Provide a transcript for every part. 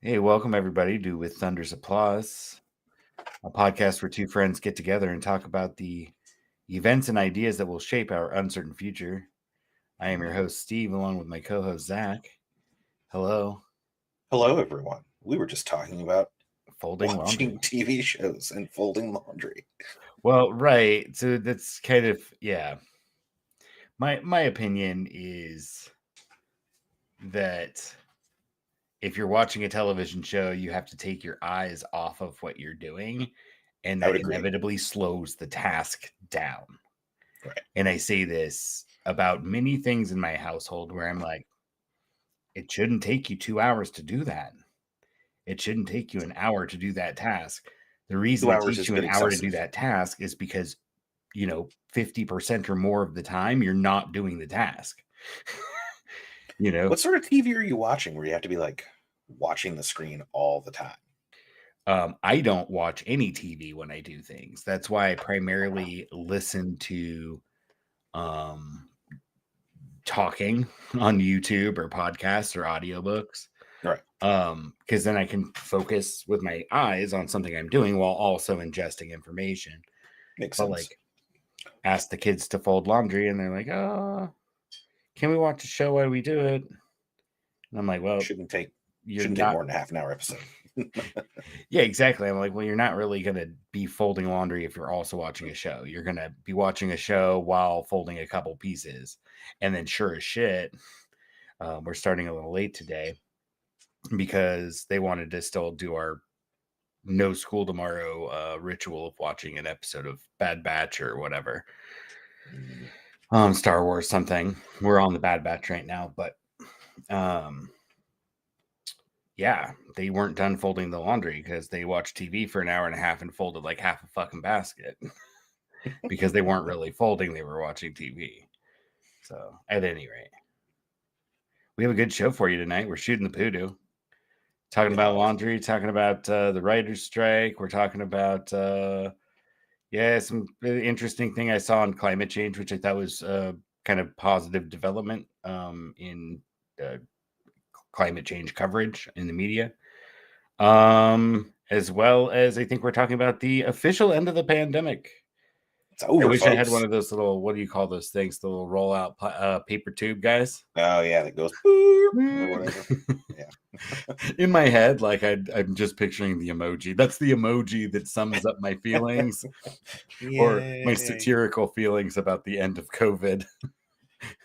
Hey, welcome everybody to With Thunder's Applause, a podcast where two friends get together and talk about the events and ideas that will shape our uncertain future. I am your host, Steve, along with my co-host, Zach. Hello. Hello, everyone. We were just talking about Folding watching laundry. TV shows and folding laundry. Well, right. So that's kind of, yeah. My opinion is that if you're watching a television show, you have to take your eyes off of what you're doing, and I that would agree. inevitably slows the task down. Right. And I say this about many things in my household where I'm like, it shouldn't take you 2 hours to do that. It shouldn't take you an hour to do that task. The reason 2 it hours takes is a you bit an hour to do excessive. that task is because, 50% or more of the time you're not doing the task. What sort of TV are you watching where you have to be like watching the screen all the time? I don't watch any TV when I do things. That's why I primarily listen to talking on YouTube or podcasts or audiobooks. Right. Because then I can focus with my eyes on something I'm doing while also ingesting information. Makes But sense. ask the kids to fold laundry and they're like, oh, can we watch a show while we do it? And I'm like, well, Shouldn't take you're more not. than a half an hour episode. Yeah, exactly. I'm like, well, you're not really going to be folding laundry if you're also watching a show. You're going to be watching a show while folding a couple pieces. And then sure as shit, we're starting a little late today because they wanted to still do our no school tomorrow ritual of watching an episode of Bad Batch or whatever. Star Wars something. We're on the Bad Batch right now, but yeah, they weren't done folding the laundry because they watched TV for an hour and a half and folded like half a fucking basket because they weren't really folding, they were watching TV. So at any rate, we have a good show for you tonight. We're shooting the Poodoo. Talking about laundry, talking about the writer's strike. We're talking about, some interesting thing I saw on climate change, which I thought was kind of positive development in climate change coverage in the media. As well as I think we're talking about the official end of the pandemic. It's over, I wish folks. I had one of those little, what do you call those things? The little roll out paper tube guys. Oh, yeah, that goes or whatever. Yeah. In my head, like I'm just picturing the emoji. That's the emoji that sums up my feelings or my satirical feelings about the end of COVID.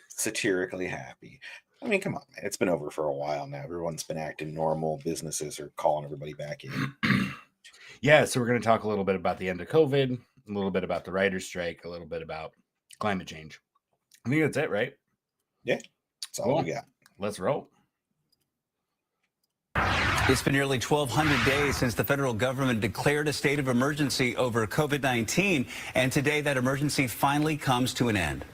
Satirically happy. I mean, come on, man. It's been over for a while now. Everyone's been acting normal. Businesses are calling everybody back in. Yeah, so we're going to talk a little bit about the end of COVID, a little bit about the writer's strike, a little bit about climate change. I think that's it, right? Yeah, that's all we got. Let's roll. It's been nearly 1,200 days since the federal government declared a state of emergency over COVID-19, and today that emergency finally comes to an end.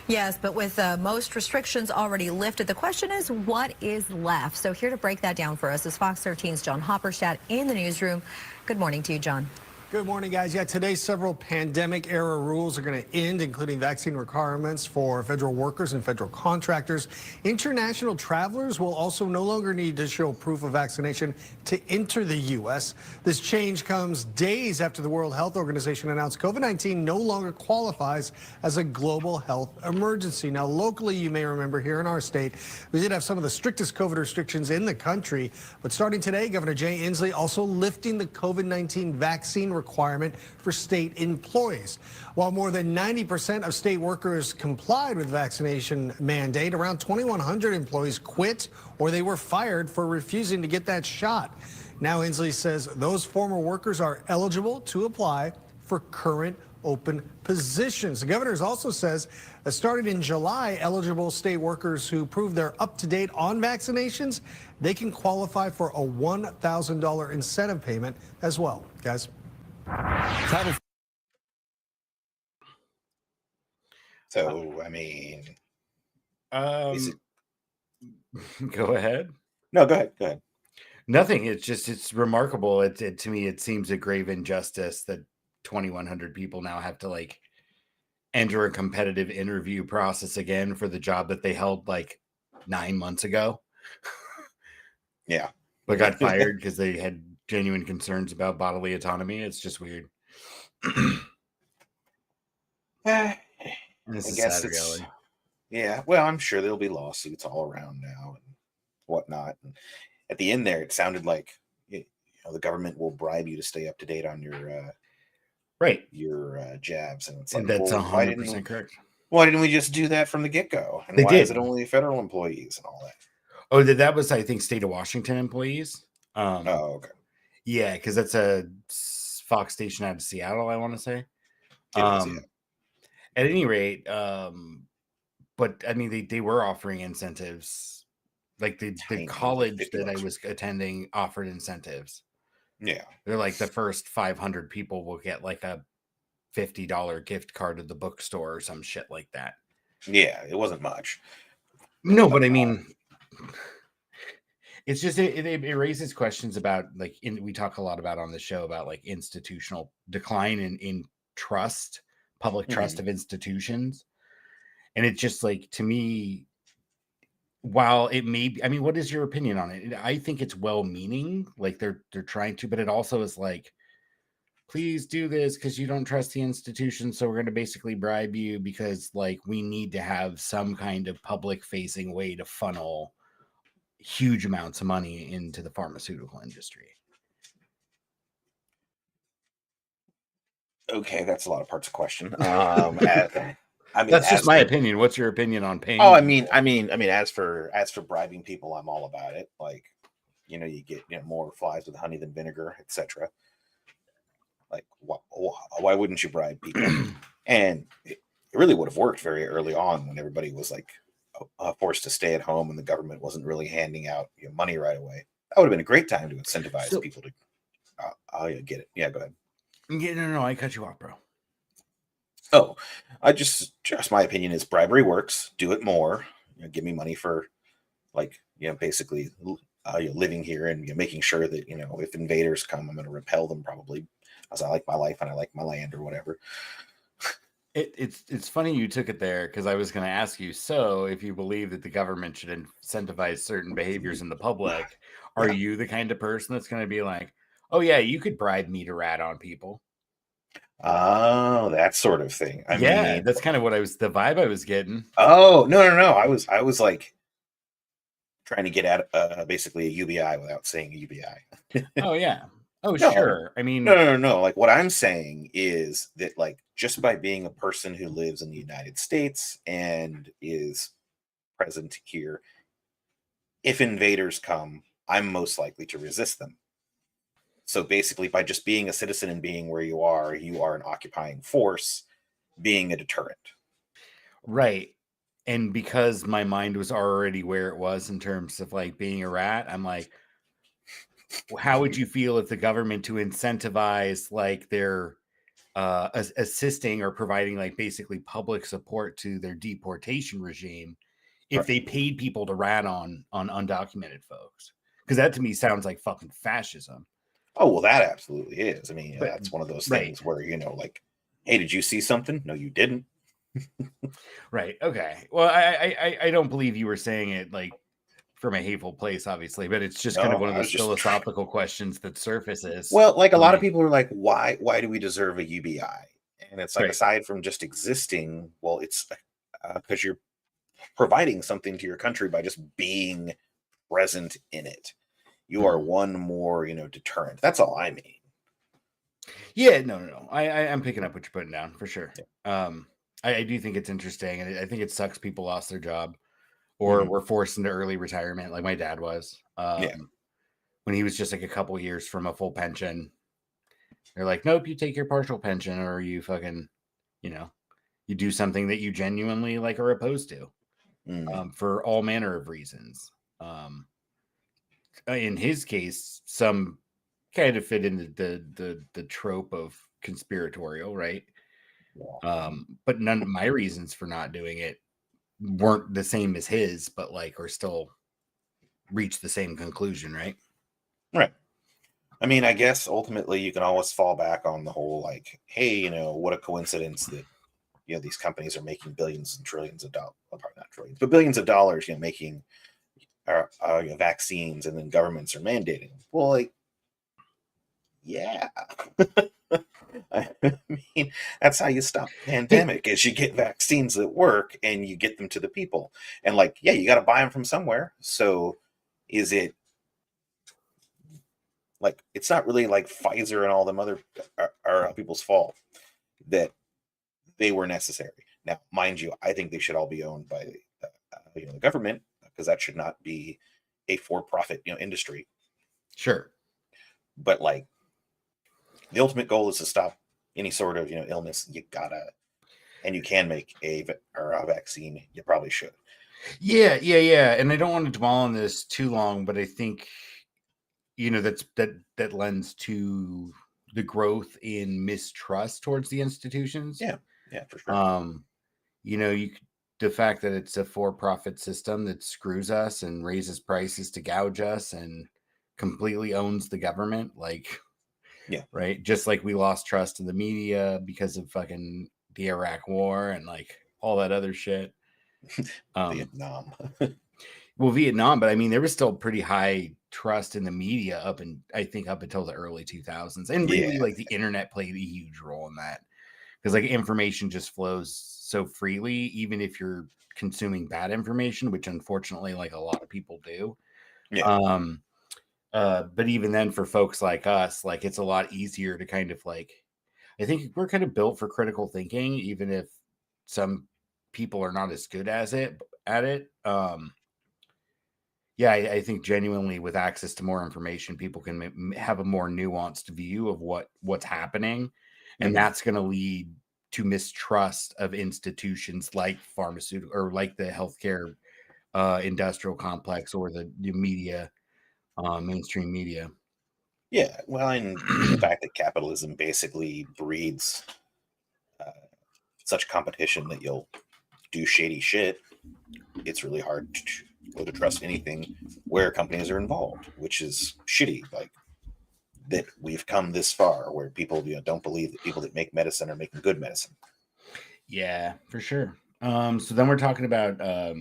Yes, but with most restrictions already lifted, the question is what is left? So here to break that down for us is Fox 13's John Hopperstadt in the newsroom. Good morning to you, John. Good morning, guys. Yeah, today several pandemic-era rules are going to end, including vaccine requirements for federal workers and federal contractors. International travelers will also no longer need to show proof of vaccination to enter the U.S. This change comes days after the World Health Organization announced COVID-19 no longer qualifies as a global health emergency. Now, locally, you may remember here in our state, we did have some of the strictest COVID restrictions in the country. But starting today, Governor Jay Inslee also lifting the COVID-19 vaccine requirement for state employees. While more than 90% of state workers complied with vaccination mandate, around 2,100 employees quit or they were fired for refusing to get that shot. Now Inslee says those former workers are eligible to apply for current open positions. The governor also says that starting in July, eligible state workers who prove they're up to date on vaccinations, they can qualify for a $1,000 incentive payment as well. Guys. So, I mean, go ahead. No, go ahead. Go ahead. Nothing. It's remarkable. To me, it seems a grave injustice that 2,100 people now have to enter a competitive interview process again for the job that they held 9 months ago. Yeah. but got fired because they had genuine concerns about bodily autonomy. It's just weird. I This is guess sad it's reality. yeah. Well, I'm sure there'll be lawsuits all around now and whatnot. And at the end there, it sounded like the government will bribe you to stay up to date on Right. your jabs, and it's And like, that's well, 100% correct. why didn't we just do that from the get go? And They why is did. it only federal employees and all that? Oh, that was, I think, state of Washington employees. Oh, okay. Yeah, because that's a Fox station out of Seattle, I want to say. It is, yeah. At any rate, but I mean, they were offering incentives. Like the Tiny, college like that I $50. was attending offered incentives. Yeah. They're like, the first 500 people will get like a $50 gift card at the bookstore or some shit like that. Yeah, it wasn't much. No, but I mean, it's just it raises questions about like we talk a lot about on the show about like institutional decline in trust, public trust of institutions, and it's just like, to me, while it may be, I mean, what is your opinion on it? I think it's well-meaning, like they're trying to, but it also is like, please do this because you don't trust the institution, so we're going to basically bribe you because like we need to have some kind of public-facing way to funnel huge amounts of money into the pharmaceutical industry. Okay, that's a lot of parts of question. I mean, That's just my opinion. What's your opinion on paying? Oh, I mean, as for bribing people, I'm all about it. Like, you get more flies with honey than vinegar, etc. Like, why wouldn't you bribe people? And it really would have worked very early on when everybody was like forced to stay at home and the government wasn't really handing out money right away. That would have been a great time to incentivize people to. Get it. Yeah, go ahead. Yeah, no, I cut you off, bro. Oh, just my opinion is bribery works. Do it more. Give me money for, like, basically living here and making sure that if invaders come, I'm going to repel them probably, as I like my life and I like my land or whatever. It's funny you took it there because I was going to ask you. So, if you believe that the government should incentivize certain behaviors in the public, are you the kind of person that's going to be like, oh yeah, you could bribe me to rat on people? Oh, that sort of thing. I mean, that's kind of the vibe I was getting. Oh, no. I was like trying to get at basically a UBI without saying a UBI. Oh yeah. Oh No. sure. I mean, no. Like, what I'm saying is that, like, just by being a person who lives in the United States and is present here, if invaders come, I'm most likely to resist them. So basically, by just being a citizen and being where you are an occupying force, being a deterrent. Right. And because my mind was already where it was in terms of like being a rat, I'm like, how would you feel if the government to incentivize like their assisting or providing like basically public support to their deportation regime if they paid people to rat on undocumented folks? Because that to me sounds like fucking fascism. Oh, well, that absolutely is. I mean, that's one of those things where, like, hey, did you see something? No, you didn't. Right. Okay. Well, I don't believe you were saying it like from a hateful place, obviously, but it's just kind of one of those philosophical questions that surfaces. Well, like, a lot of people are like, why do we deserve a UBI? And it's like, aside from just existing, well, it's because you're providing something to your country by just being present in it. You are one more, deterrent. That's all I mean. Yeah, no. I'm picking up what you're putting down for sure. Yeah. I do think it's interesting, and I think it sucks people lost their job or were forced into early retirement, like my dad was. When he was just like a couple years from a full pension, they're like, nope, you take your partial pension, or you fucking, you do something that you genuinely like are opposed to, for all manner of reasons. In his case, some kind of fit into the trope of conspiratorial, right? But none of my reasons for not doing it weren't the same as his, but like, or still reach the same conclusion, right? Right. I mean, I guess ultimately you can always fall back on the whole, like, hey, what a coincidence that these companies are making billions and trillions of dollars, not trillions, but billions of dollars, making vaccines, and then governments are mandating. Well, like, yeah. I mean, that's how you stop the pandemic, is you get vaccines that work and you get them to the people. And like, yeah, you got to buy them from somewhere. So is it like, it's not really like Pfizer and all them other are people's fault that they were necessary. Now, mind you, I think they should all be owned by the government, because that should not be a for-profit industry. Sure. But like, the ultimate goal is to stop any sort of illness. You gotta, and you can make a vaccine. You probably should. Yeah. And I don't want to dwell on this too long, but I think that lends to the growth in mistrust towards the institutions. Yeah, for sure. The fact that it's a for-profit system that screws us and raises prices to gouge us and completely owns the government, like, yeah, right. Just like we lost trust in the media because of fucking the Iraq War and like all that other shit. Vietnam. Well, Vietnam, but I mean, there was still pretty high trust in the media up until the early 2000s, and really, like, the internet played a huge role in that, because like information just flows so freely, even if you're consuming bad information, which unfortunately, like, a lot of people do. Yeah. But even then, for folks like us, like, it's a lot easier to kind of like, I think we're kind of built for critical thinking, even if some people are not as good at it. Yeah, I think genuinely, with access to more information, people can have a more nuanced view of what's happening, and that's going to lead to mistrust of institutions like pharmaceutical or like the healthcare industrial complex or the media, mainstream media. Yeah, well, and the fact that capitalism basically breeds such competition that you'll do shady shit, it's really hard to trust anything where companies are involved, which is shitty. Like, that we've come this far where people don't believe that people that make medicine are making good medicine. Yeah, for sure. So then we're talking about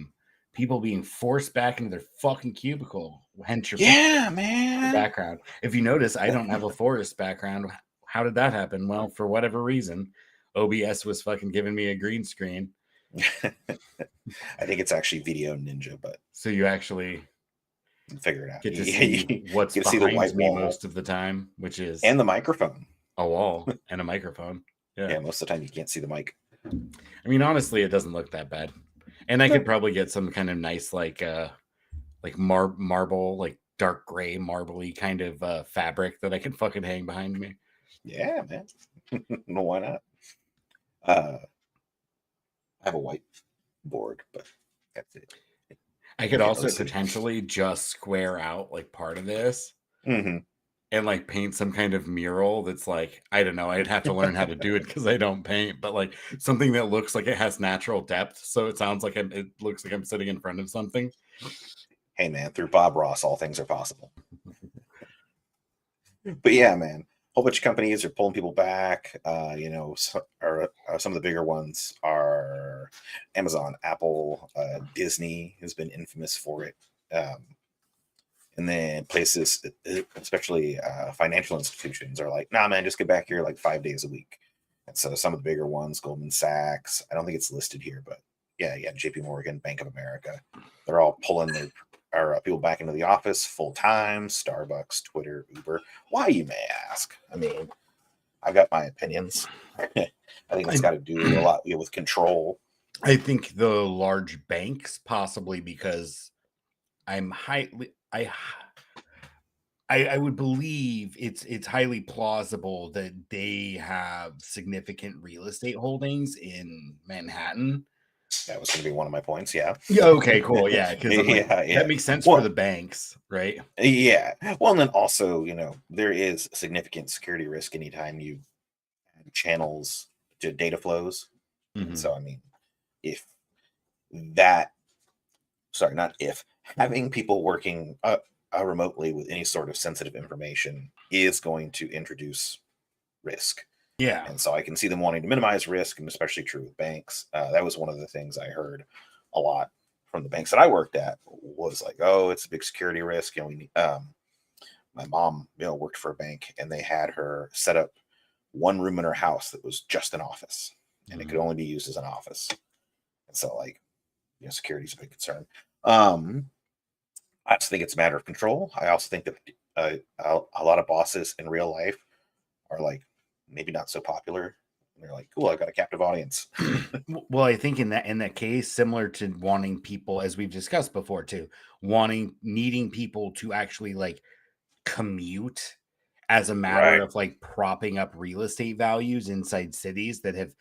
people being forced back into their fucking cubicle. Hence your man. background. If you notice, I don't have a forest background. How did that happen? Well, for whatever reason, OBS was fucking giving me a green screen. I think it's actually Video Ninja, but so you actually figure it out. Get to see what's behind the white me wall most of the time, which is and the microphone, a wall and a microphone. Yeah, most of the time you can't see the mic. I mean, honestly, it doesn't look that bad, and I could probably get some kind of nice like marble, like dark gray marbly kind of fabric that I can fucking hang behind me. Yeah, man. No, why not? I have a white board, but that's it. I could also potentially just square out like part of this and like paint some kind of mural that's like, I don't know, I'd have to learn how to do it because I don't paint, but like something that looks like it has natural depth, so it sounds like it looks like I'm sitting in front of something. Hey man, through Bob Ross, all things are possible. But yeah, man, a whole bunch of companies are pulling people back. Some of the bigger ones are Amazon, Apple, Disney has been infamous for it. And then places, especially financial institutions, are like, nah, man, just get back here like 5 days a week. And so some of the bigger ones, Goldman Sachs, I don't think it's listed here, but yeah, JP Morgan, Bank of America, they're all pulling their people back into the office full time. Starbucks, Twitter, Uber. Why, you may ask? I mean, I've got my opinions. I think it's got to do a lot with control. I think the large banks, possibly because I would believe it's highly plausible that they have significant real estate holdings in Manhattan. That was going to be one of my points. Yeah. Yeah. Okay. Cool. Yeah. Because that makes sense for the banks, right? Yeah. Well, and then also, there is significant security risk anytime you add channels to data flows. And so, I mean, having people working remotely with any sort of sensitive information is going to introduce risk. Yeah. And so I can see them wanting to minimize risk, and especially true with banks. That was one of the things I heard a lot from the banks that I worked at was like, oh, it's a big security risk. And we need, my mom, worked for a bank, and they had her set up one room in her house that was just an office, and it could only be used as an office. And so, like, security is a big concern. I just think it's a matter of control. I also think that a lot of bosses in real life are like maybe not so popular. They're like, cool, I got a captive audience. Well, I think in that case, similar to wanting people, as we've discussed before too, needing people to actually like commute as a matter Right. of like propping up real estate values inside cities that have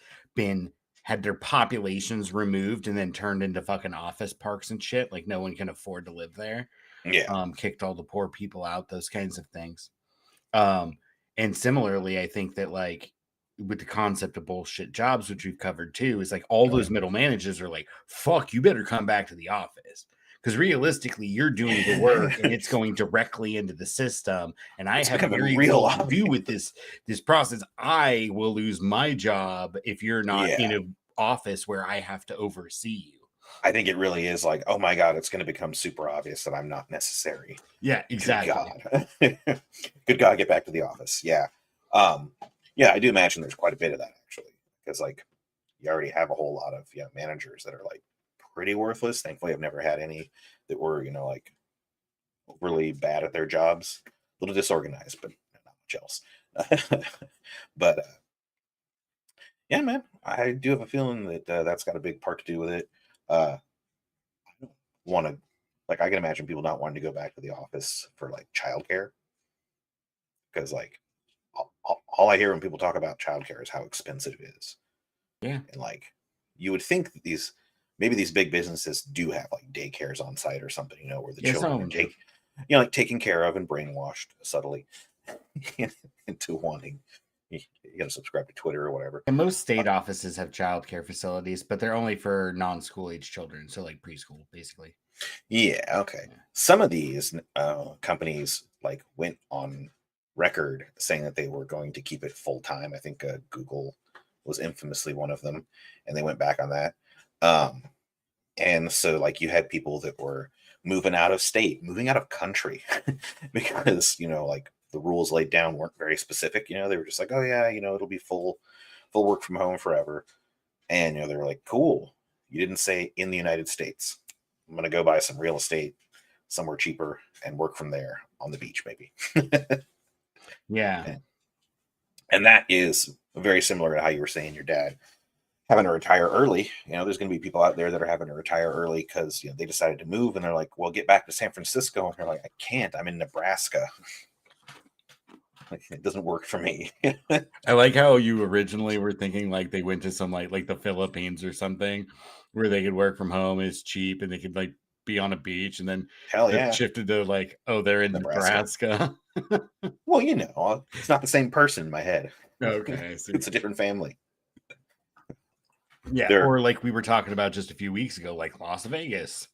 had their populations removed and then turned into fucking office parks and shit. Like no one can afford to live there. Yeah. Kicked all the poor people out, those kinds of things. And similarly, I think that like with the concept of bullshit jobs, which we've covered too, is like all those middle managers are like, fuck, you better come back to the office. Because realistically, you're doing the work and it's going directly into the system. And I have very little to do with this process. I will lose my job if you're not in an office where I have to oversee you. I think it really is like, oh my God, it's going to become super obvious that I'm not necessary. Yeah, exactly. Good God. Good God, get back to the office. Yeah. Yeah, I do imagine there's quite a bit of that actually. Because like you already have a whole lot of managers that are like pretty worthless. Thankfully, I've never had any that were, like overly bad at their jobs. A little disorganized, but not much else. But yeah, man, I do have a feeling that that's got a big part to do with it. I don't want to, like, I can imagine people not wanting to go back to the office for like childcare, because like all I hear when people talk about childcare is how expensive it is. Yeah, and like you would think that maybe these big businesses do have like daycares on site or something, where the children are like taken care of and brainwashed subtly into wanting. You got to subscribe to Twitter or whatever. And most state offices have childcare facilities, but they're only for non-school age children, so like preschool, basically. Yeah, okay. Yeah. Some of these companies like went on record saying that they were going to keep it full time. I think Google was infamously one of them, and they went back on that. And so like you had people that were moving out of state, moving out of country, because like the rules laid down weren't very specific. They were just like, oh yeah, it'll be full work from home forever. And they were like, cool, you didn't say in the United States. I'm gonna go buy some real estate somewhere cheaper and work from there on the beach, maybe. Yeah. And that is very similar to how you were saying your dad having to retire early. There's going to be people out there that are having to retire early because they decided to move, and they're like, well, get back to San Francisco. And they're like, I can't, I'm in Nebraska. Like, it doesn't work for me. I like how you originally were thinking like they went to some like the Philippines or something where they could work from home, it's cheap, and they could like be on a beach, and then Hell yeah. shifted to like, oh, they're in Nebraska. Well, it's not the same person in my head. Okay, I see. It's a different family. Yeah, or like we were talking about just a few weeks ago, like Las Vegas.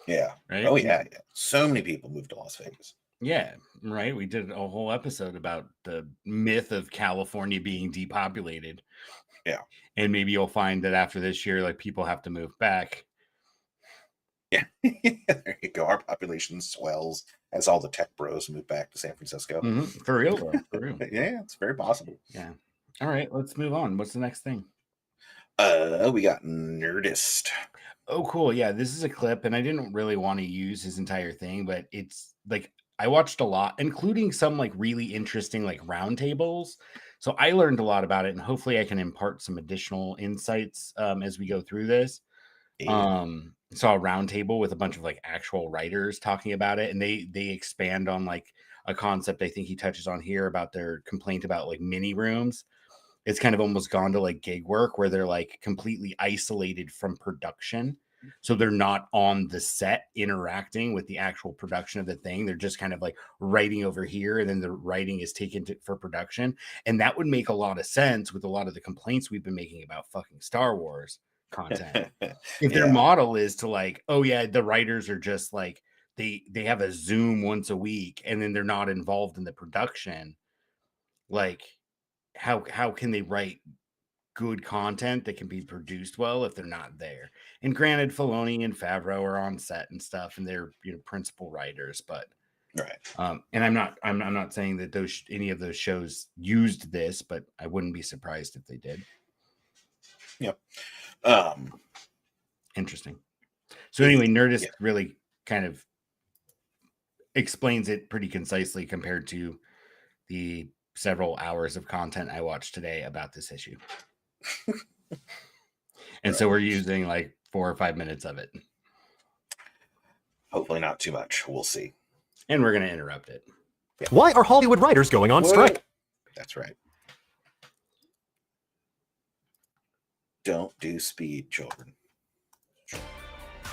Yeah. Right. Oh yeah. So many people moved to Las Vegas. Yeah, right. We did a whole episode about the myth of California being depopulated. Yeah. And maybe you'll find that after this year, like people have to move back. Yeah. There you go. Our population swells as all the tech bros move back to San Francisco. Mm-hmm. For real, though. For real. Yeah, it's very possible. Yeah. All right, let's move on. What's the next thing? We got Nerdist. Oh, cool. Yeah, this is a clip, and I didn't really want to use his entire thing, but it's like I watched a lot, including some like really interesting like roundtables. So I learned a lot about it, and hopefully I can impart some additional insights as we go through this. Saw a roundtable with a bunch of like actual writers talking about it, and they expand on like a concept I think he touches on here about their complaint about like mini rooms. It's kind of almost gone to like gig work where they're like completely isolated from production. So they're not on the set interacting with the actual production of the thing. They're just kind of like writing over here, and then the writing is taken for production. And that would make a lot of sense with a lot of the complaints we've been making about fucking Star Wars content. If their model is to like, oh yeah, the writers are just like they have a Zoom once a week and then they're not involved in the production, like how can they write good content that can be produced well if they're not there. And granted, Filoni and Favreau are on set and stuff, and they're principal writers. But right. And I'm not saying that any of those shows used this, but I wouldn't be surprised if they did. Yep. Interesting. So anyway, Nerdist really kind of explains it pretty concisely compared to the several hours of content I watched today about this issue. And so we're using like 4 or 5 minutes of it. Hopefully not too much. We'll see. And we're going to interrupt it. Yeah. Why are Hollywood writers going on strike? That's right. Don't do speed, children.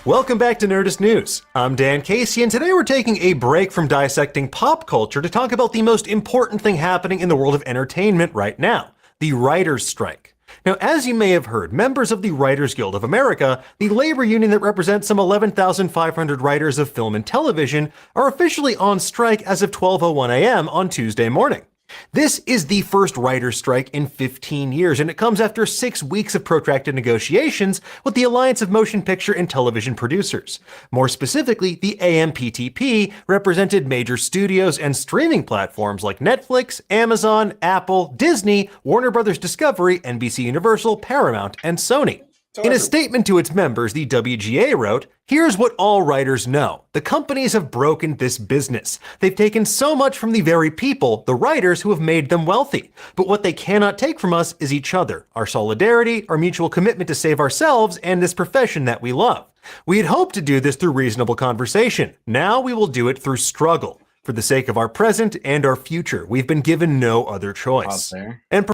Welcome back to Nerdist News. I'm Dan Casey, and today we're taking a break from dissecting pop culture to talk about the most important thing happening in the world of entertainment right now, the writers' strike. Now, as you may have heard, members of the Writers Guild of America, the labor union that represents some 11,500 writers of film and television, are officially on strike as of 12:01 a.m. on Tuesday morning. This is the first writers' strike in 15 years, and it comes after 6 weeks of protracted negotiations with the Alliance of Motion Picture and Television Producers. More specifically, the AMPTP represented major studios and streaming platforms like Netflix, Amazon, Apple, Disney, Warner Bros. Discovery, NBC Universal, Paramount, and Sony. In a statement to its members, the WGA wrote, "Here's what all writers know. The companies have broken this business. They've taken so much from the very people, the writers, who have made them wealthy. But what they cannot take from us is each other, our solidarity, our mutual commitment to save ourselves and this profession that we love. We had hoped to do this through reasonable conversation. Now we will do it through struggle. For the sake of our present and our future, we've been given no other choice." And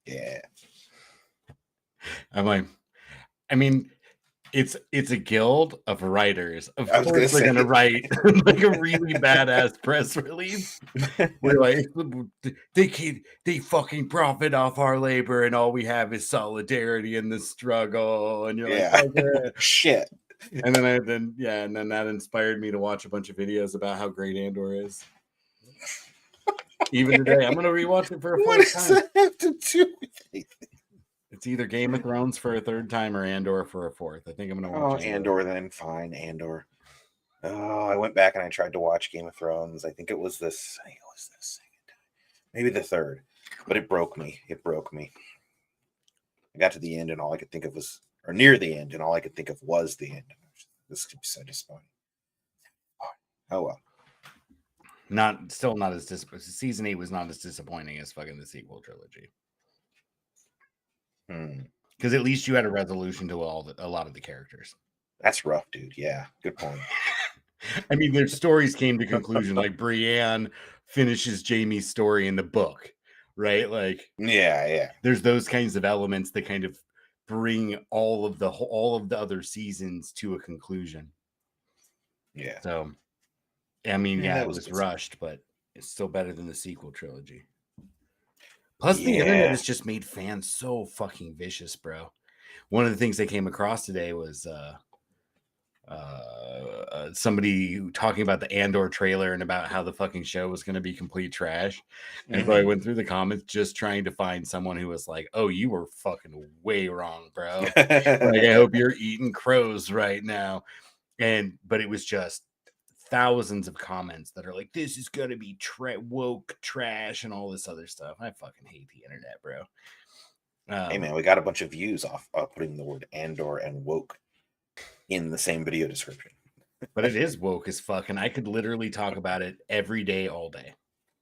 yeah. I'm like, I mean, it's a guild of writers. Of I was course, they're gonna write like a really badass press release. We're like, they fucking profit off our labor, and all we have is solidarity in the struggle. And you're like, okay. Shit. And then that inspired me to watch a bunch of videos about how great Andor is. Even today, I'm gonna rewatch it for a fourth time. What does that have to do with anything? It's either Game of Thrones for a third time or Andor for a fourth. I think I'm going to watch Andor then. Fine, Andor. Oh, I went back and I tried to watch Game of Thrones. I think it was the second time. Maybe the third. But it broke me. I got to the end and all I could think of was, or near the end, and all I could think of was the end. This could be so disappointing. Oh well. Still not as disappointing. Season 8 was not as disappointing as fucking the sequel trilogy. Because at least you had a resolution to a lot of the characters. That's rough, dude. Yeah, good point. I mean, their stories came to conclusion. Like Brienne finishes Jaime's story in the book, right? Like, yeah. There's those kinds of elements that kind of bring all of the other seasons to a conclusion. Yeah. So, I mean, it was good. rushed, but it's still better than the sequel trilogy. Plus, the internet has just made fans so fucking vicious, bro. One of the things I came across today was somebody talking about the Andor trailer and about how the fucking show was going to be complete trash. And so I went through the comments just trying to find someone who was like, "Oh, you were fucking way wrong, bro. Like, I hope you're eating crows right now." But it was just thousands of comments that are like, "This is gonna be woke trash" and all this other stuff. I fucking hate the internet, bro. Hey man, we got a bunch of views off putting the word Andor and woke in the same video description. But it is woke as fuck, and I could literally talk about it every day, all day.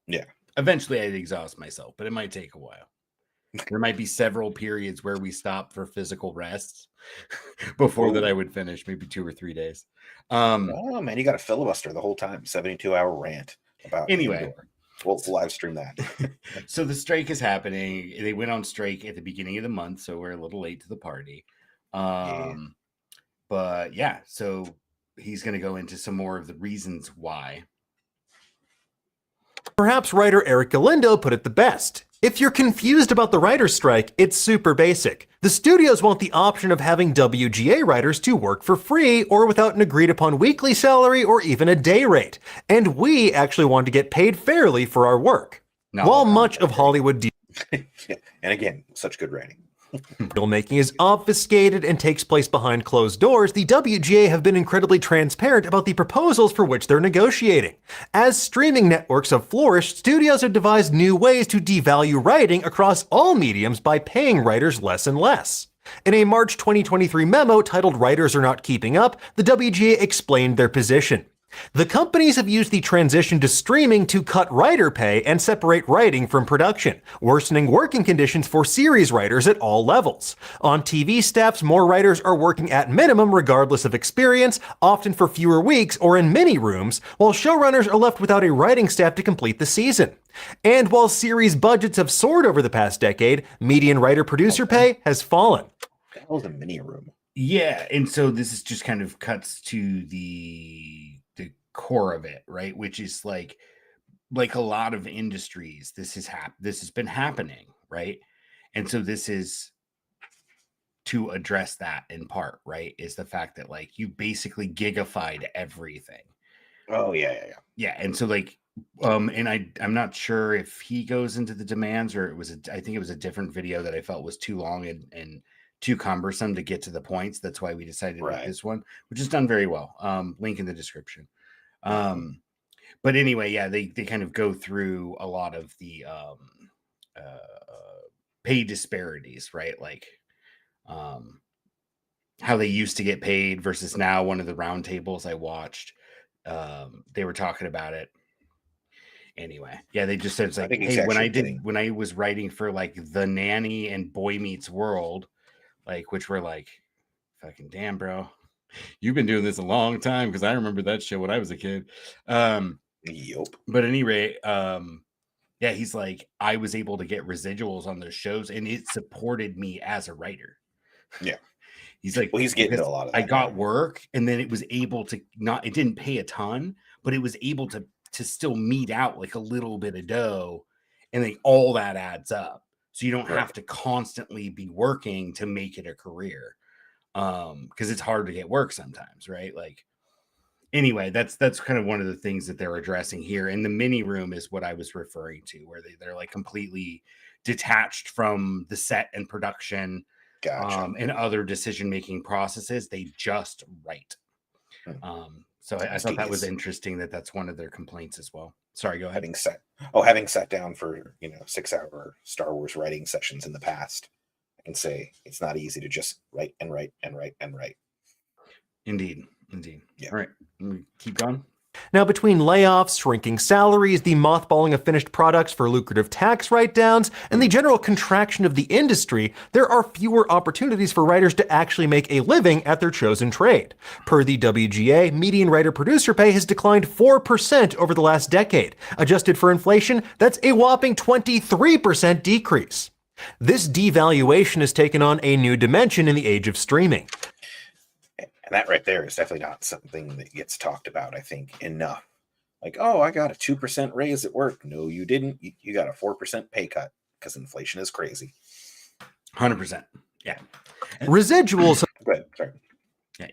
Yeah. Eventually I'd exhaust myself, but it might take a while. There might be several periods where we stop for physical rests before that I would finish, maybe 2 or 3 days. Oh man, you got a filibuster the whole time. 72-hour rant about anyway. Andor. We'll live stream that. So the strike is happening. They went on strike at the beginning of the month, so we're a little late to the party. But yeah, so he's going to go into some more of the reasons why. Perhaps writer Eric Galindo put it the best. If you're confused about the writer's strike, it's super basic. The studios want the option of having WGA writers to work for free or without an agreed upon weekly salary or even a day rate. And we actually want to get paid fairly for our work. While much of Hollywood... And again, such good writing. Filmmaking is obfuscated and takes place behind closed doors, the WGA have been incredibly transparent about the proposals for which they're negotiating. As streaming networks have flourished, studios have devised new ways to devalue writing across all mediums by paying writers less and less. In a March 2023 memo titled "Writers Are Not Keeping Up," the WGA explained their position. The companies have used the transition to streaming to cut writer pay and separate writing from production, worsening working conditions for series writers at all levels. On TV staffs, more writers are working at minimum regardless of experience, often for fewer weeks or in mini rooms, while showrunners are left without a writing staff to complete the season. And while series budgets have soared over the past decade, median writer-producer pay has fallen. That was a mini room. Yeah, and so this is just kind of cuts to the core of it, right? Which is like a lot of industries, this has been happening, right? And so this is to address that in part, right? Is the fact that like you basically gigafied everything. Oh yeah. Yeah, and so like and I'm not sure if he goes into the demands or I think it was a different video that I felt was too long and too cumbersome to get to the points. That's why we decided to make this one, which is done very well. Link in the description. But anyway, yeah, they kind of go through a lot of the pay disparities, right? Like how they used to get paid versus now. One of the roundtables I watched, they were talking about it. Anyway, yeah, they just said it's like, hey, when I was writing for like The Nanny and Boy Meets World, like, which were like, fucking damn, bro, you've been doing this a long time, because I remember that show when I was a kid. Yep. But at any rate, yeah, he's like, I was able to get residuals on those shows, and it supported me as a writer. Yeah. He's like, well, he's getting a lot of that. I got work, and then it was able to it didn't pay a ton, but it was able to still mete out like a little bit of dough, and then all that adds up. So you don't have to constantly be working to make it a career. Because it's hard to get work sometimes, right? Like, anyway, that's kind of one of the things that they're addressing here. And the mini room is what I was referring to, where they're like completely detached from the set and production. Gotcha. And other decision-making processes. They just write. So I thought that was interesting that's one of their complaints as well. Sorry, go ahead. Having sat down for 6-hour Star Wars writing sessions in the past, I can say it's not easy to just write and write and write and write. Indeed. Yeah. All right, keep going. Now, between layoffs, shrinking salaries, the mothballing of finished products for lucrative tax write-downs, and the general contraction of the industry, there are fewer opportunities for writers to actually make a living at their chosen trade. Per the WGA, median writer-producer pay has declined 4% over the last decade. Adjusted for inflation, that's a whopping 23% decrease. This devaluation has taken on a new dimension in the age of streaming. And that right there is definitely not something that gets talked about, I think, enough. Like, oh, I got a 2% raise at work. No, you didn't. You got a 4% pay cut because inflation is crazy. 100%. Yeah. Residuals. Go ahead. Sorry. Yeah.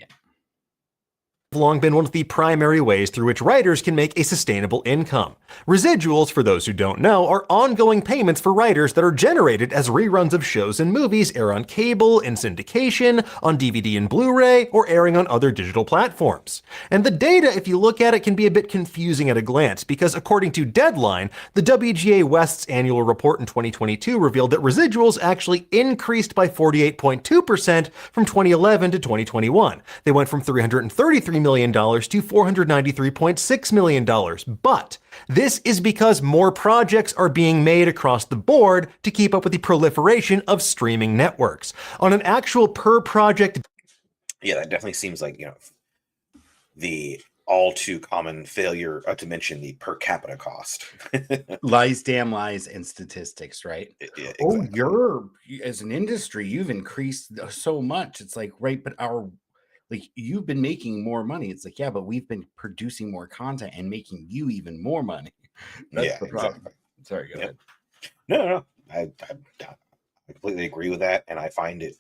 Have long been one of the primary ways through which writers can make a sustainable income. Residuals, for those who don't know, are ongoing payments for writers that are generated as reruns of shows and movies air on cable, in syndication, on DVD and Blu-ray, or airing on other digital platforms. And the data, if you look at it, can be a bit confusing at a glance, because according to Deadline, the WGA West's annual report in 2022 revealed that residuals actually increased by 48.2% from 2011 to 2021. They went from $333 million to $493.6 million. But this is because more projects are being made across the board to keep up with the proliferation of streaming networks. On an actual per project. Yeah, that definitely seems like, the all too common failure to mention the per capita cost. Lies, damn lies, and statistics, right? Yeah, exactly. Oh, as an industry, you've increased so much. It's like, right, but you've been making more money. It's like, yeah, but we've been producing more content and making you even more money. That's the problem. Exactly. Sorry, go ahead. No. I completely agree with that, and I find it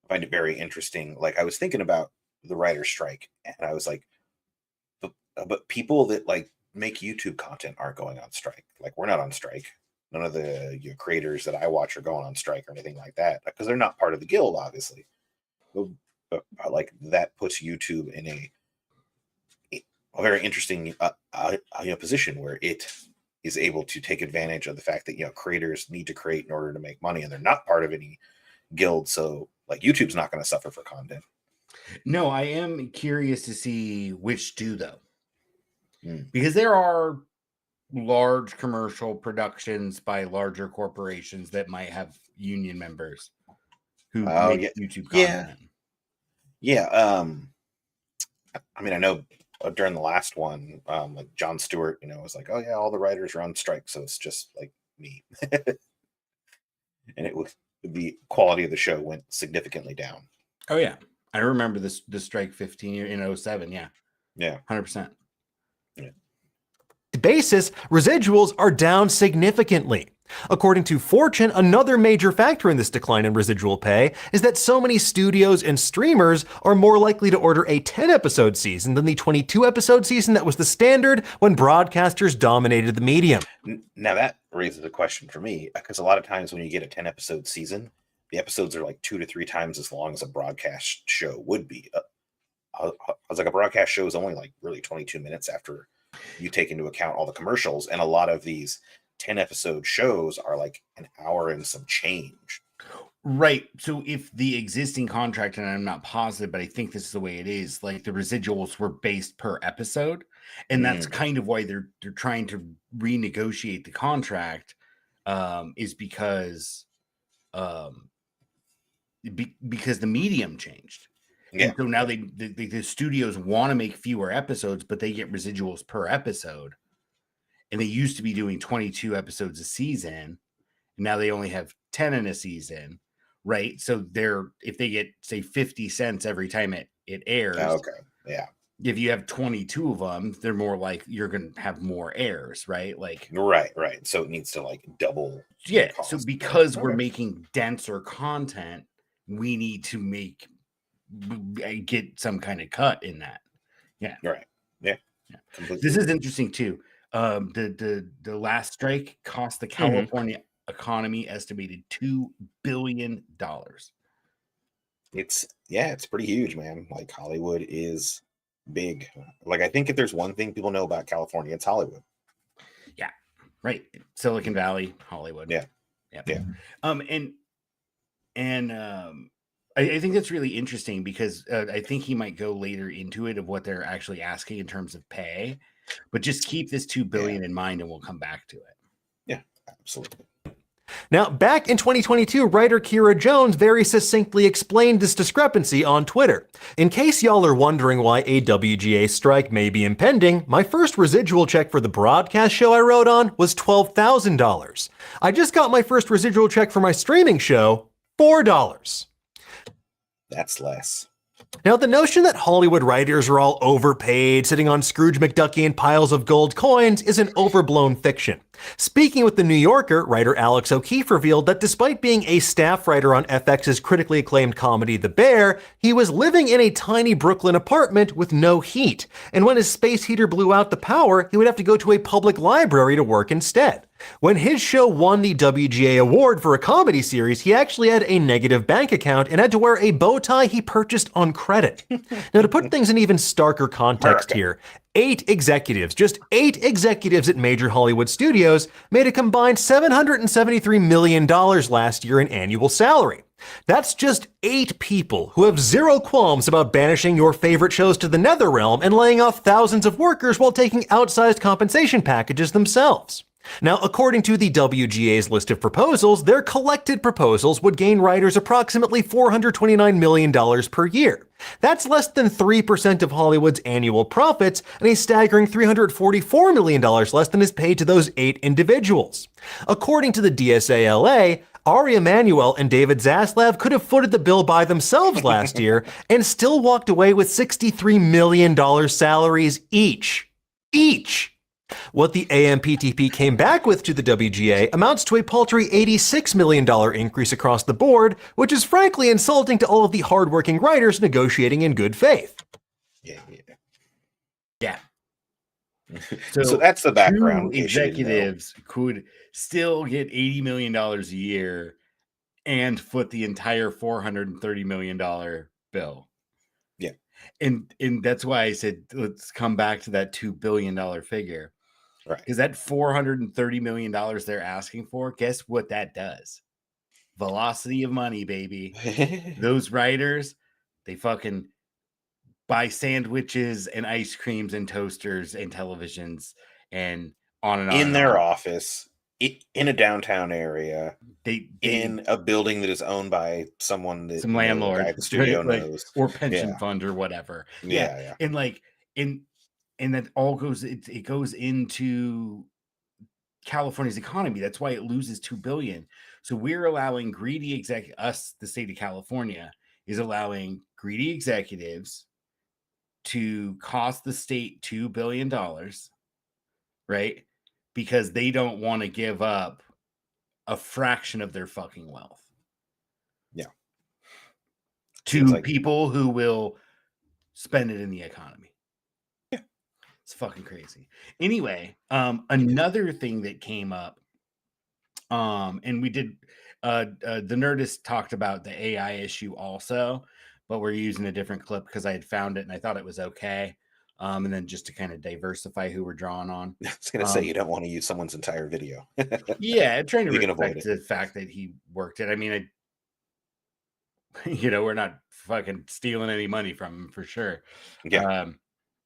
very interesting. Like, I was thinking about the writer's strike, and I was like, but people that like make YouTube content aren't going on strike. Like, we're not on strike. creators that I watch are going on strike or anything like that, because they're not part of the guild, obviously. But like that puts YouTube in a very interesting position where it is able to take advantage of the fact that creators need to create in order to make money, and they're not part of any guild. So like YouTube's not going to suffer for content. No, I am curious to see which do though, because there are large commercial productions by larger corporations that might have union members who make YouTube content. Yeah. I mean, I know during the last one, like Jon Stewart, was like, oh yeah, all the writers are on strike, so it's just like me. And it was, the quality of the show went significantly down. Oh yeah, I remember the strike 15 in 2007. Yeah 100%. Basis, residuals are down significantly. According to Fortune, another major factor in this decline in residual pay is that so many studios and streamers are more likely to order a 10-episode season than the 22-episode season that was the standard when broadcasters dominated the medium. Now that raises a question for me, because a lot of times when you get a 10-episode season, the episodes are like 2 to 3 times as long as a broadcast show would be. I was like, a broadcast show is only like really 22 minutes after you take into account all the commercials, and a lot of these 10-episode shows are like an hour and some change. Right. So if the existing contract, and I'm not positive, but I think this is the way it is, like the residuals were based per episode, and that's kind of why they're trying to renegotiate the contract, is because because the medium changed. And so now the studios want to make fewer episodes, but they get residuals per episode. And they used to be doing 22 episodes a season, and now they only have 10 in a season, right? So if they get, say, 50 cents every time it airs. Okay. Yeah. If you have 22 of them, they're more like you're going to have more airs, right? Like right. So it needs to like double. Yeah. So because we're making denser content, we need to get some kind of cut in that. Yeah. Right. Yeah. Completely. This is interesting too. The last strike cost the California economy estimated $2 billion. It's pretty huge, man. Like Hollywood is big. Like I think if there's one thing people know about California, it's Hollywood. Yeah, right. Silicon Valley, Hollywood. Yeah. I think that's really interesting because I think he might go later into it of what they're actually asking in terms of pay. But just keep this $2 billion in mind, and we'll come back to it. Yeah, absolutely. Now, back in 2022, writer Kira Jones very succinctly explained this discrepancy on Twitter. In case y'all are wondering why a WGA strike may be impending, my first residual check for the broadcast show I wrote on was $12,000. I just got my first residual check for my streaming show, $4. That's less. Now, the notion that Hollywood writers are all overpaid, sitting on Scrooge McDuckian piles of gold coins, is an overblown fiction. Speaking with The New Yorker, writer Alex O'Keefe revealed that despite being a staff writer on FX's critically acclaimed comedy The Bear, he was living in a tiny Brooklyn apartment with no heat, and when his space heater blew out the power, he would have to go to a public library to work instead. When his show won the WGA award for a comedy series, he actually had a negative bank account and had to wear a bow tie he purchased on credit. Now, to put things in even starker context here, 8 executives, just 8 executives at major Hollywood studios made a combined $773 million last year in annual salary. That's just 8 people who have zero qualms about banishing your favorite shows to the netherrealm and laying off thousands of workers while taking outsized compensation packages themselves. Now, according to the WGA's list of proposals, their collected proposals would gain writers approximately $429 million per year. That's less than 3% of Hollywood's annual profits and a staggering $344 million less than is paid to those 8 individuals. According to the DSA-LA, Ari Emanuel and David Zaslav could have footed the bill by themselves last year and still walked away with $63 million salaries each. What the AMPTP came back with to the WGA amounts to a paltry $86 million increase across the board, which is frankly insulting to all of the hardworking writers negotiating in good faith. Yeah. So that's the background. Two in case you didn't know. executives could still get $80 million a year and foot the entire $430 million bill. Yeah. And that's why I said, let's come back to that $2 billion figure. Right. Because that $430 million they're asking for, guess what that does? Velocity of money, baby. Those writers, they fucking buy sandwiches and ice creams and toasters and televisions and on and on. In their office, in a downtown area, they in a building that is owned by someone that some landlord, guy at the studio right? knows, or pension fund or whatever. Yeah. And like and that all goes, it goes into California's economy. That's why it loses $2 billion. So we're allowing greedy us, the state of California, is allowing greedy executives to cost the state $2 billion, right? Because they don't want to give up a fraction of their fucking wealth. Yeah. To people who will spend it in the economy. Yeah. It's fucking crazy. Anyway, another thing that came up, and we did, the Nerdist talked about the AI issue also, but we're using a different clip because I had found it and I thought it was okay. And then just to kind of diversify who we're drawing on. I was going to say, you don't want to use someone's entire video. Yeah, I'm trying to We can respect avoid the fact that he worked it. I mean, we're not fucking stealing any money from him for sure. Yeah.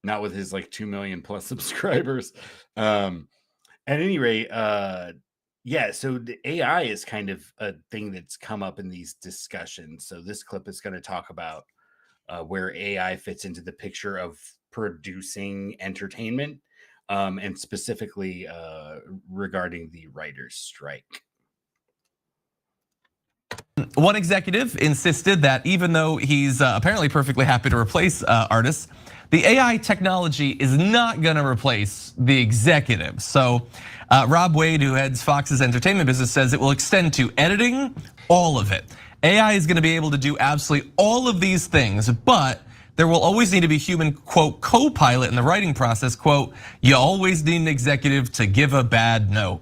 Not with his like 2 million plus subscribers. At any rate, yeah, so the AI is kind of a thing that's come up in these discussions. So this clip is going to talk about where AI fits into the picture of producing entertainment, and specifically regarding the writers' strike. One executive insisted that even though he's apparently perfectly happy to replace artists, the AI technology is not going to replace the executives. So Rob Wade, who heads Fox's entertainment business, says it will extend to editing, all of it. AI is going to be able to do absolutely all of these things, but there will always need to be human, quote, co-pilot in the writing process, quote, you always need an executive to give a bad note.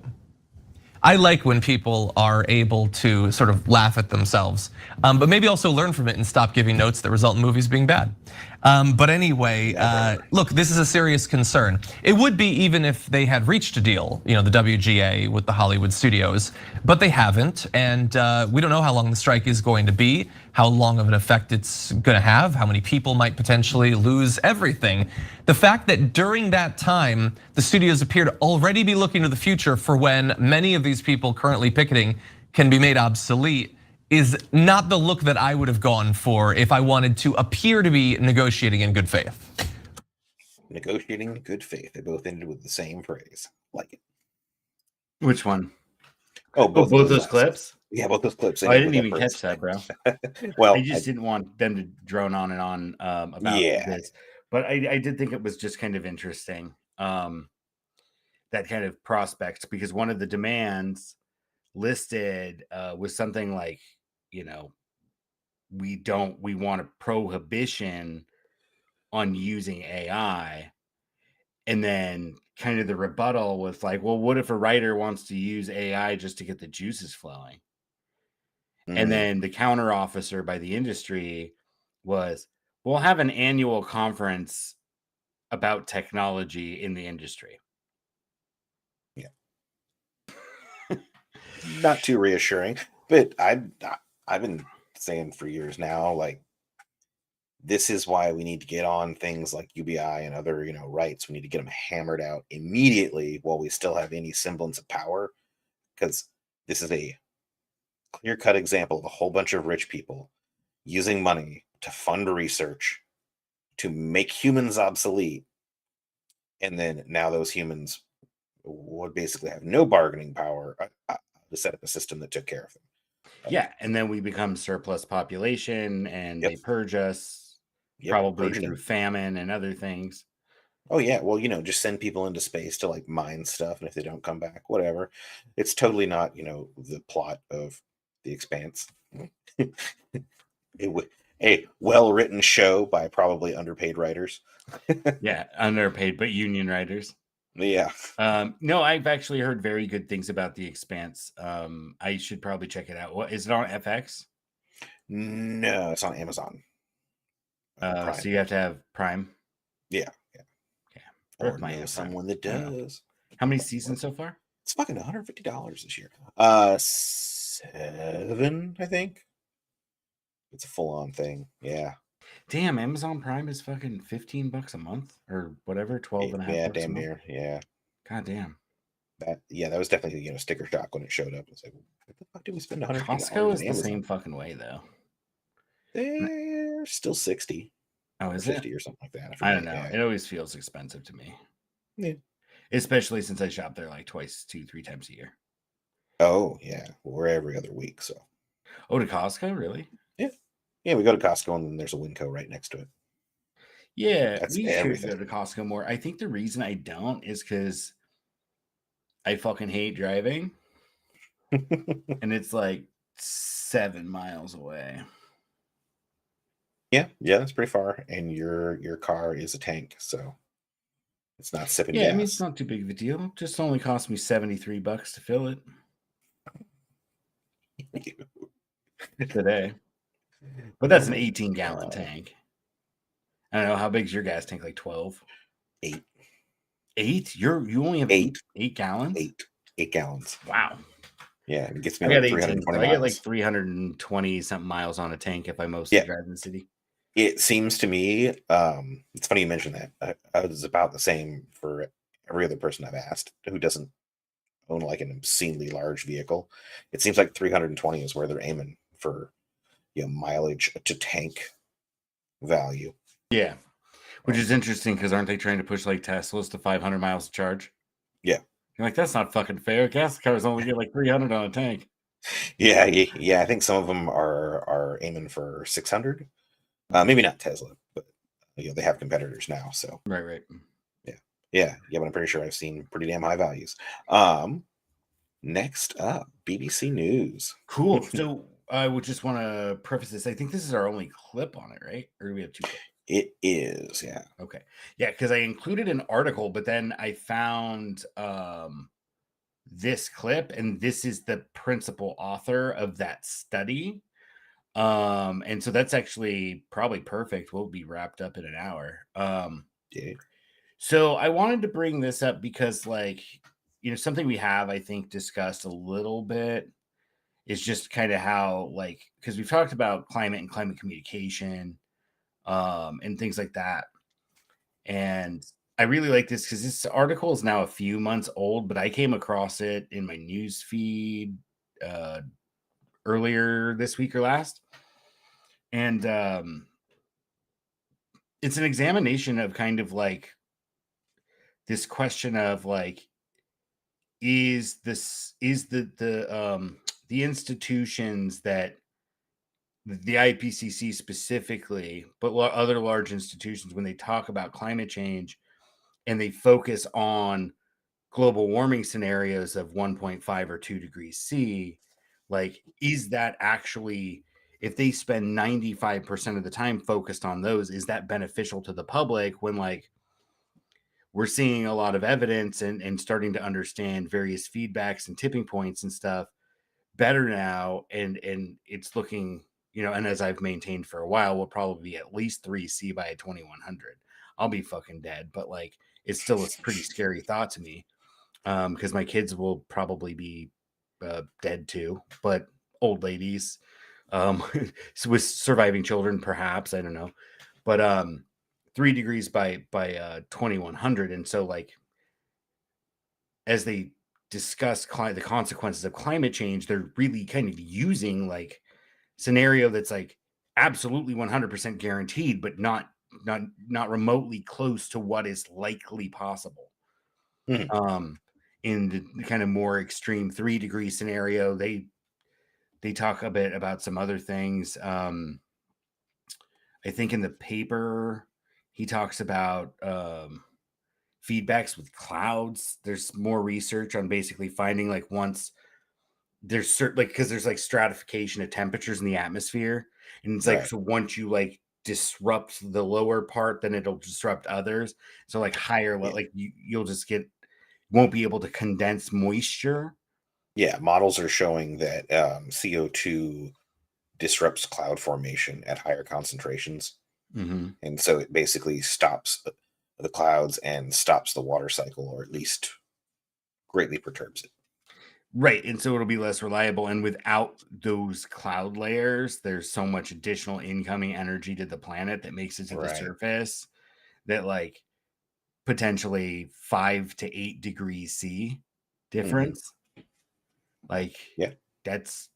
I like when people are able to sort of laugh at themselves, but maybe also learn from it and stop giving notes that result in movies being bad. But anyway, look, this is a serious concern. It would be even if they had reached a deal, the WGA with the Hollywood studios, but they haven't. And we don't know how long the strike is going to be, how long of an effect it's gonna have, how many people might potentially lose everything. The fact that during that time, the studios appear to already be looking to the future for when many of these people currently picketing can be made obsolete is not the look that I would have gone for if I wanted to appear to be negotiating in good faith. Negotiating in good faith. They both ended with the same phrase. Like it. Which one? Oh, both those clips? Yeah, both those clips. I didn't even catch that, bro. Well, I just didn't want them to drone on and on about this. But I did think it was just kind of interesting, that kind of prospect, because one of the demands listed was something like, we want a prohibition on using AI. And then kind of the rebuttal was like, well, what if a writer wants to use AI just to get the juices flowing? And then the counter officer by the industry was, we'll have an annual conference about technology in the industry. Yeah. Not too reassuring, but I've been saying for years now, like, this is why we need to get on things like UBI and other, rights. We need to get them hammered out immediately while we still have any semblance of power, because this is a clear-cut example of a whole bunch of rich people using money to fund research to make humans obsolete, and then now those humans would basically have no bargaining power to set up a system that took care of them. Yeah, and then we become surplus population, and they purge us, probably through famine and other things. Oh yeah, well, just send people into space to like mine stuff, and if they don't come back, whatever. It's totally not, the plot of The Expanse. A well-written show by probably underpaid writers. Yeah, underpaid but union writers. Yeah. No, I've actually heard very good things about The Expanse. I should probably check it out. What is it on FX? No, it's on Amazon. Prime. So you have to have Prime. Yeah. Okay. Or know someone that does. How many seasons so far? It's fucking $150 this year. 7, I think. It's a full-on thing. Yeah. Damn, Amazon Prime is fucking $15 a month or whatever, 12 and a half. Yeah, bucks a damn month. near. Yeah. God damn. That was definitely sticker shock when it showed up. It's like, what the fuck did we spend $150? Costco is on the Amazon? same fucking way though. They're still 60. Oh, is 50 it? or something like that. I don't know. Yeah. It always feels expensive to me. Yeah. Especially since I shop there like twice, 2-3 times a year. Oh, yeah. Well, we're every other week, so. Oh, to Costco? Really? Yeah. Yeah, we go to Costco and then there's a Winco right next to it. Yeah, That's we everything. should go to Costco more. I think the reason I don't is because I fucking hate driving. And it's like 7 miles away. Yeah, that's pretty far. And your car is a tank, so it's not sipping Yeah, gas. I mean, it's not too big of a deal. It just only cost me $73 to fill it today. But that's an 18-gallon tank. I don't know, how big is your gas tank? Like 12? 8. 8? You only have 8 gallons? 8 gallons. Wow. Yeah, it gets me I like got 18. 320 So miles. I get like 320 something miles on a tank if I mostly drive in the city. It seems to me, it's funny you mentioned that. I was about the same for every other person I've asked who doesn't own like an obscenely large vehicle. It seems like 320 is where they're aiming for, mileage to tank value. Yeah, which is interesting because aren't they trying to push like Teslas to 500 miles to charge? Yeah. You're like, that's not fucking fair. Gas cars only get like 300 on a tank. Yeah. I think some of them are aiming for 600. Maybe not Tesla, but they have competitors now. So Right. Yeah, but I'm pretty sure I've seen pretty damn high values. Next up, BBC News. Cool. So I would just want to preface this. I think this is our only clip on it, right? Or do we have 2 clips? It is, yeah. Okay. Yeah, because I included an article, but then I found this clip, and this is the principal author of that study. And so that's actually probably perfect. We'll be wrapped up in an hour. Yeah. So I wanted to bring this up because, something we have, I think, discussed a little bit is just kind of how, because we've talked about climate and climate communication, and things like that. And I really like this because this article is now a few months old, but I came across it in my news feed earlier this week or last. And it's an examination of kind of like this question of is the institutions that the IPCC specifically, but other large institutions, when they talk about climate change and they focus on global warming scenarios of 1.5 or 2 degrees C, is that actually, if they spend 95% of the time focused on those, is that beneficial to the public when we're seeing a lot of evidence and starting to understand various feedbacks and tipping points and stuff better now, and it's looking, and as I've maintained for a while, will probably be at least 3C by 2100. I'll be fucking dead, but it's still a pretty scary thought to me, because my kids will probably be dead too, but old ladies, with surviving children, perhaps, I don't know, but 3 degrees by 2100. And so as they discuss the consequences of climate change, they're really kind of using scenario that's absolutely 100% guaranteed, but not remotely close to what is likely possible. Mm-hmm. In the kind of more extreme 3 degree scenario, they talk a bit about some other things. I think in the paper he talks about feedbacks with clouds. There's more research on basically finding once there's certain because there's stratification of temperatures in the atmosphere, and it's Right. so once you disrupt the lower part, then it'll disrupt others. So higher, you'll just get won't be able to condense moisture. Yeah, models are showing that CO2 disrupts cloud formation at higher concentrations. Mm-hmm. And so it basically stops the clouds and stops the water cycle, or at least greatly perturbs it. Right. And so it'll be less reliable. And without those cloud layers, there's so much additional incoming energy to the planet that makes it to the Right. surface that like potentially 5 to 8 degrees C difference. Like, Yeah. that's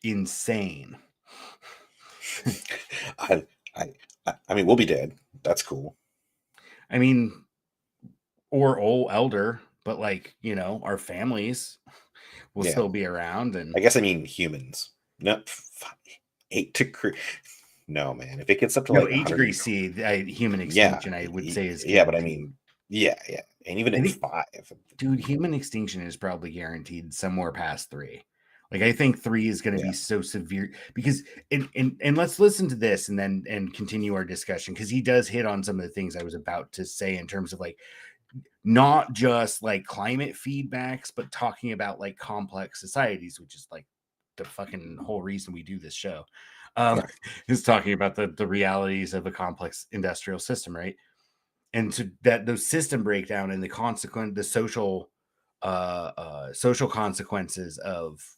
insane. I mean, we'll be dead. That's cool. I mean, or old elder, but like, you know, our families will Yeah. still be around. And I guess I mean humans. No, 8 degrees. No, man. If it gets up to no, like 8 100 degrees C, human extinction, I would say is yeah, but I guaranteed. mean, yeah. And even I at think- 5. Dude, human extinction is probably guaranteed somewhere past 3. Like, I think 3 is going to be so severe because, and let's listen to this and continue our discussion, because he does hit on some of the things I was about to say in terms of like, not just like climate feedbacks, but talking about like complex societies, which is like the fucking whole reason we do this show. Is talking about the realities of a complex industrial system, right? And to that, those system breakdown and the social consequences of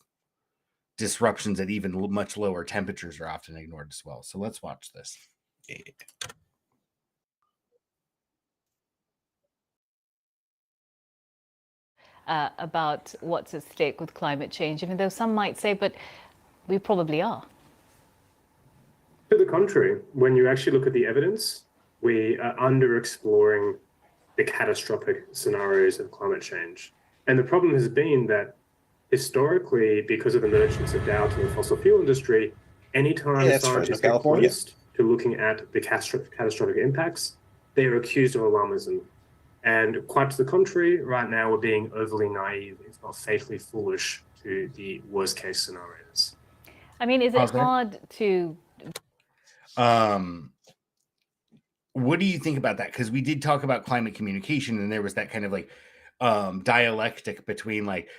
disruptions at even much lower temperatures are often ignored as well. So let's watch this. About what's at stake with climate change, even though some might say, but we probably are. To the contrary, when you actually look at the evidence, we are under-exploring the catastrophic scenarios of climate change. And the problem has been that historically, because of emergence of doubt in the fossil fuel industry, anytime scientists get close to looking at the catastrophic impacts, they are accused of alarmism. And quite to the contrary, right now we're being overly naive, if not fatally foolish, to the worst case scenarios. I mean, is it hard to... What do you think about that? Because we did talk about climate communication, and there was that kind of like dialectic between like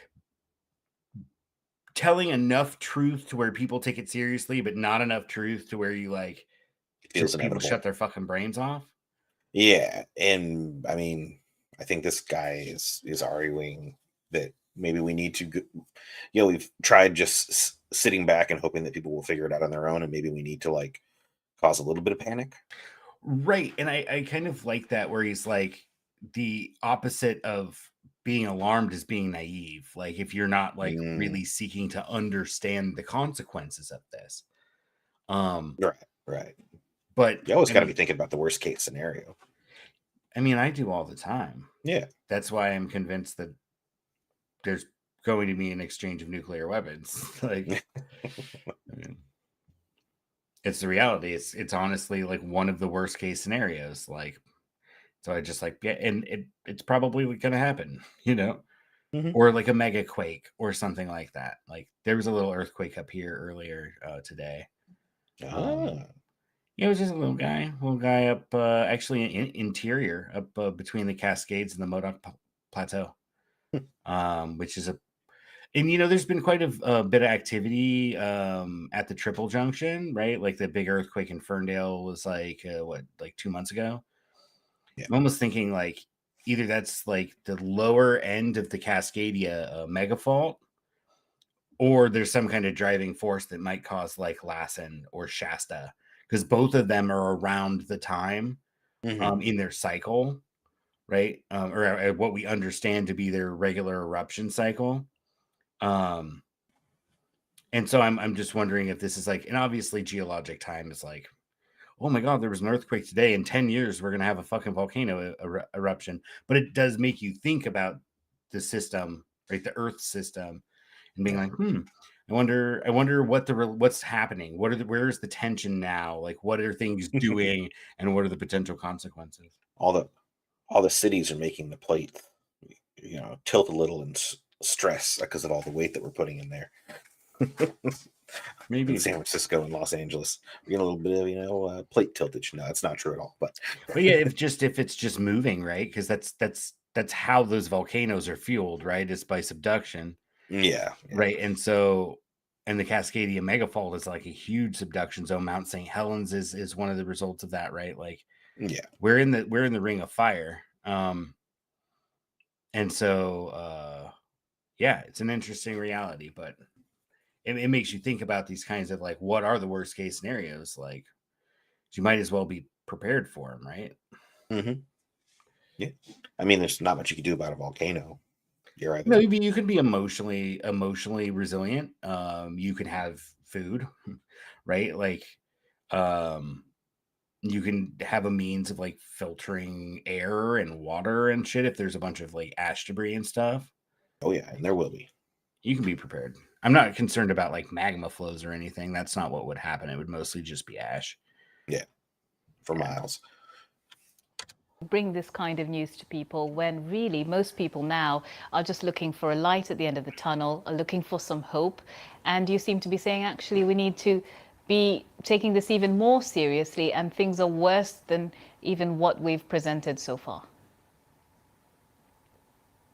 telling enough truth to where people take it seriously, but not enough truth to where you like just people shut their fucking brains off. Yeah, and I mean, I think this guy is arguing that maybe we need to, you know, we've tried just sitting back and hoping that people will figure it out on their own, and maybe we need to like cause a little bit of panic. Right, and I kind of like that, where he's like, the opposite of being alarmed is being naive. Like, if you're not like really seeking to understand the consequences of this. Right. But you always got to be thinking about the worst case scenario. I mean, I do all the time. Yeah. That's why I'm convinced that there's going to be an exchange of nuclear weapons. Like, I mean, it's the reality. It's honestly like one of the worst case scenarios. Like, so I just like, yeah, and it's probably going to happen, you know, or like a mega quake or something like that. Like, there was a little earthquake up here earlier today. It was just a little guy up actually in interior up between the Cascades and the Modoc Plateau, which is and you know, there's been quite a bit of activity at the Triple Junction, right? Like the big earthquake in Ferndale was like like 2 months ago. Yeah. I'm almost thinking like either that's like the lower end of the Cascadia mega fault, or there's some kind of driving force that might cause like Lassen or Shasta, because both of them are around the time in their cycle, right? Or what we understand to be their regular eruption cycle. And so I'm just wondering if this is like, and obviously geologic time is like, oh my God, there was an earthquake today. In 10 years, we're going to have a fucking volcano eruption. But it does make you think about the system, right? The Earth system, and being like, I wonder what's happening. Where's the tension now? Like, what are things doing, and what are the potential consequences? All the cities are making the plate, you know, tilt a little and stress because of all the weight that we're putting in there. Maybe in San Francisco and Los Angeles, we get a little bit of, you know, plate tiltage. No, it's not true at all. But yeah, if it's just moving, right? Because that's that's how those volcanoes are fueled, right? It's by subduction, Yeah. right? And so, and the Cascadia megafault is like a huge subduction zone. Mount St. Helens is one of the results of that, right? Like, Yeah. we're in the ring of fire. And so yeah, it's an interesting reality, but it makes you think about these kinds of like, what are the worst case scenarios? Like, you might as well be prepared for them, right? Mm-hmm. Yeah. I mean, there's not much you can do about a volcano. You're either Maybe you can be emotionally resilient. You can have food, right? Like, you can have a means of like filtering air and water and shit if there's a bunch of like ash debris and stuff. oh yeah, and there will be. You can be prepared. I'm not concerned about like magma flows or anything. That's not what would happen. It would mostly just be ash. Yeah. For miles. Bring this kind of news to people when really most people now are just looking for a light at the end of the tunnel, are looking for some hope. And you seem to be saying, actually, we need to be taking this even more seriously, and things are worse than even what we've presented so far.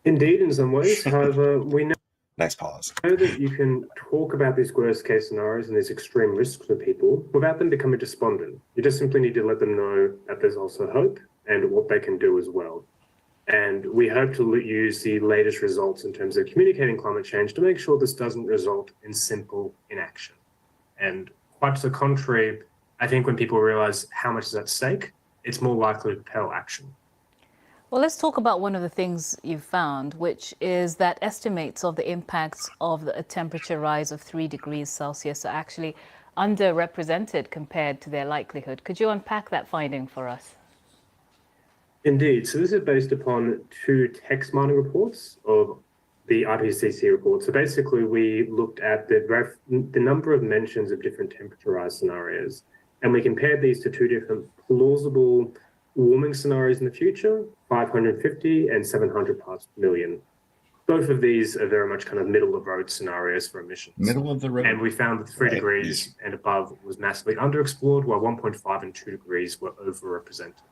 Indeed, in some ways. However, we know Nice pause. that you can talk about these worst case scenarios and these extreme risks for people without them becoming despondent. You just simply need to let them know that there's also hope and what they can do as well. And we hope to use the latest results in terms of communicating climate change to make sure this doesn't result in simple inaction. And quite to the contrary, I think when people realize how much is at stake, it's more likely to propel action. Well, let's talk about one of the things you've found, which is that estimates of the impacts of a temperature rise of 3 degrees Celsius are actually underrepresented compared to their likelihood. Could you unpack that finding for us? Indeed. So this is based upon 2 text mining reports of the IPCC report. So basically, we looked at the number of mentions of different temperature rise scenarios, and we compared these to 2 different plausible warming scenarios in the future, 550 and 700 parts per million. Both of these are very much kind of middle of the road scenarios for emissions. Middle of the road. And we found that 3 degrees and above was massively underexplored, while 1.5 and 2 degrees were overrepresented.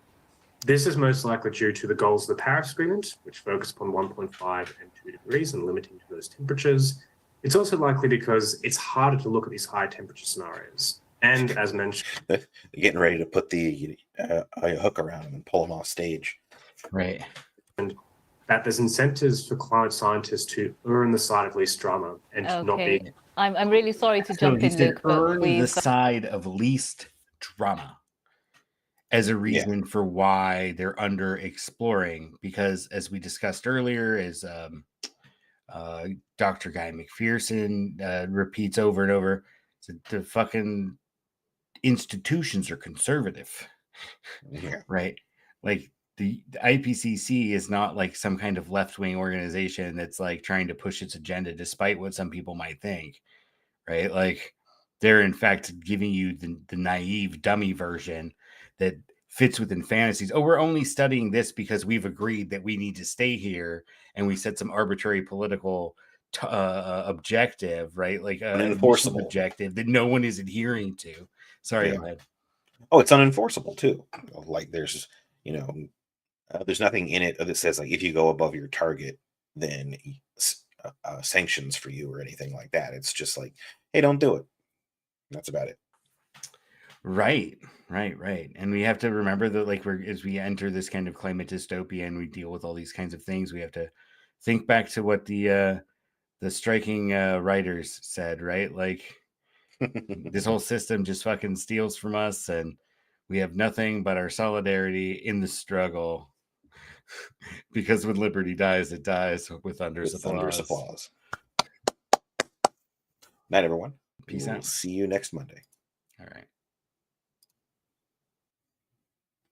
This is most likely due to the goals of the Paris Agreement, which focus upon 1.5 and 2 degrees and limiting to those temperatures. It's also likely because it's harder to look at these high temperature scenarios. And as mentioned, They're getting ready to put the hook around them and pull them off stage. Right. That there's incentives for climate scientists to err on the side of least drama and to not be. I'm really sorry to jump in, Luke, but the side of least drama as a reason for why they're under exploring, because as we discussed earlier, as Dr. Guy McPherson repeats over and over, the fucking institutions are conservative. Right? Like the IPCC is not like some kind of left-wing organization that's like trying to push its agenda despite what some people might think, right? Like they're in fact giving you the naive dummy version that fits within fantasies. Oh, we're only studying this because we've agreed that we need to stay here, and we set some arbitrary political objective, right? Like an unenforceable objective that no one is adhering to. Sorry, go ahead. Oh, it's unenforceable too. Like there's there's nothing in it that says like if you go above your target, then sanctions for you or anything like that. It's just like, hey, don't do it. That's about it. Right. And we have to remember that, like, as we enter this kind of climate dystopia and we deal with all these kinds of things, we have to think back to what the striking writers said, right? Like, this whole system just fucking steals from us, and we have nothing but our solidarity in the struggle. Because when liberty dies, it dies with thunderous applause. Night, everyone. Peace out. See you next Monday. All right.